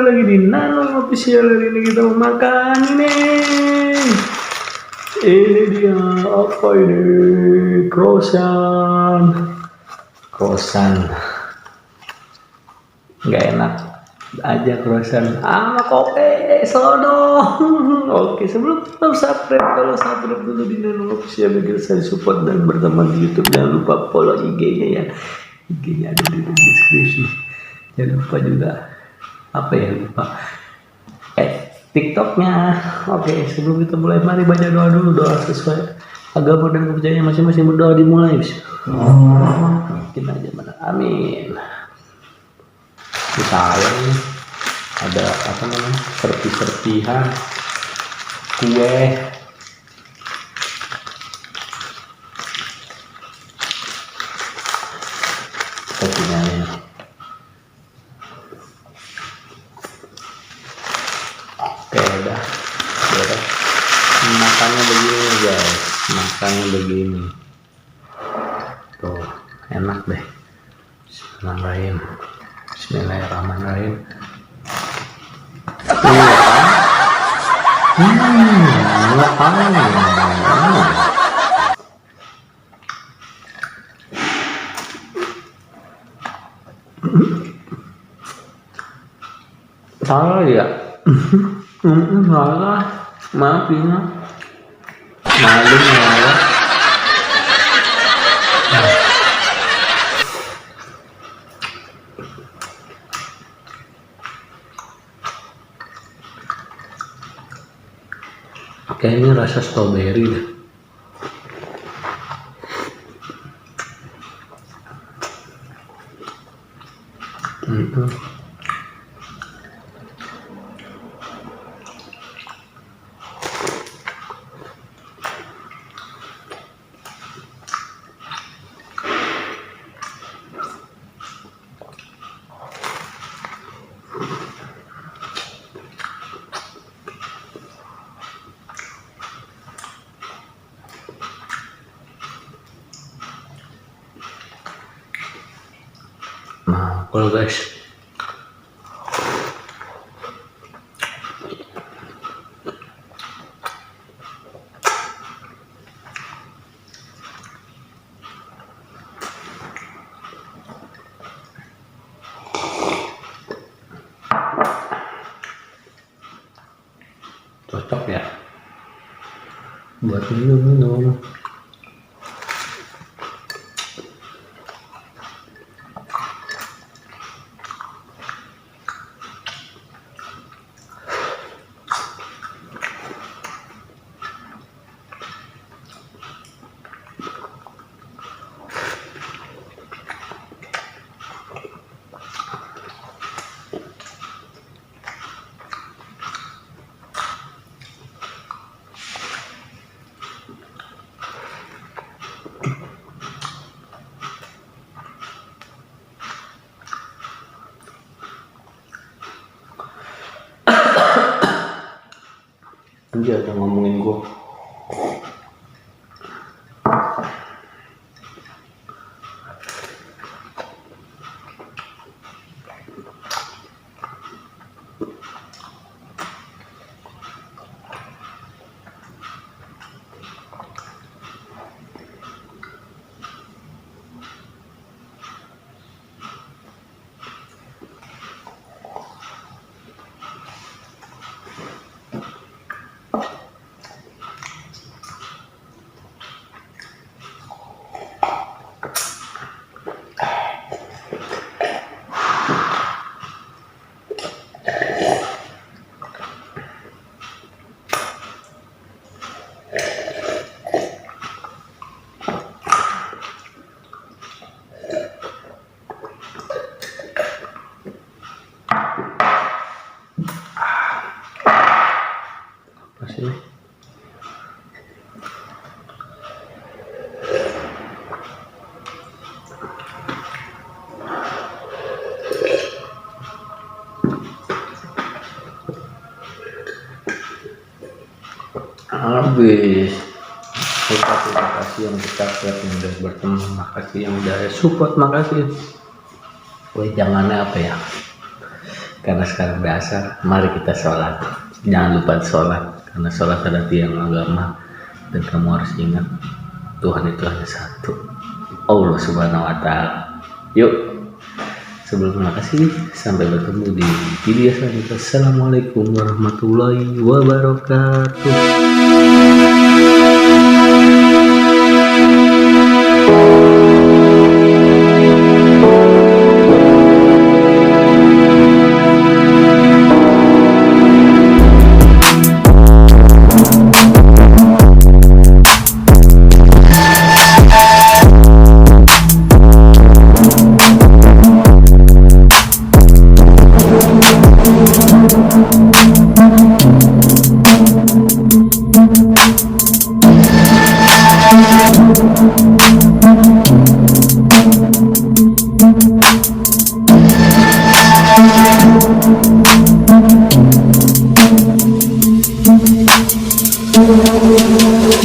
lagi di Nano Official. Hari ini kita mau makan ini. Ini dia apa ini? Croissant. Nggak enak aja croissant sama kopi sono. Oke, sebelum kita subscribe dulu di Nano Official biar saya support dan berteman di YouTube. Jangan lupa follow IG-nya ya. IG-nya ada di deskripsi. Jangan lupa juga TikToknya. Oke, sebelum kita mulai mari baca doa dulu, doa sesuai agama dan kepercayaan masing-masing. Berdoa dimulai. Mungkin aja mana. Amin. Kita ini ada serpihan kue. Sepertinya ini. Oke, udah. Makannya begini guys, tuh enak deh. Bismillahirrahmanirrahim. Salah ya. Salah, maaf ya. Malu ya. Kayaknya rasa strawberry deh. Nah, kalau guys, cocok ya buat minum. Dia udah ngomongin gue. Masih habis. Terima kasih yang subscribe, yang udah berteman, makasih yang udah support, makasih. Jangannya karena sekarang udah asar, mari kita sholat. Jangan lupa sholat, karena sholat adalah tiang agama, dan kamu harus ingat Tuhan itu hanya satu, Allah Subhanahu Wa Taala. Yuk, sebelum makasih, sampai bertemu di video selanjutnya. Assalamualaikum warahmatullahi wabarakatuh.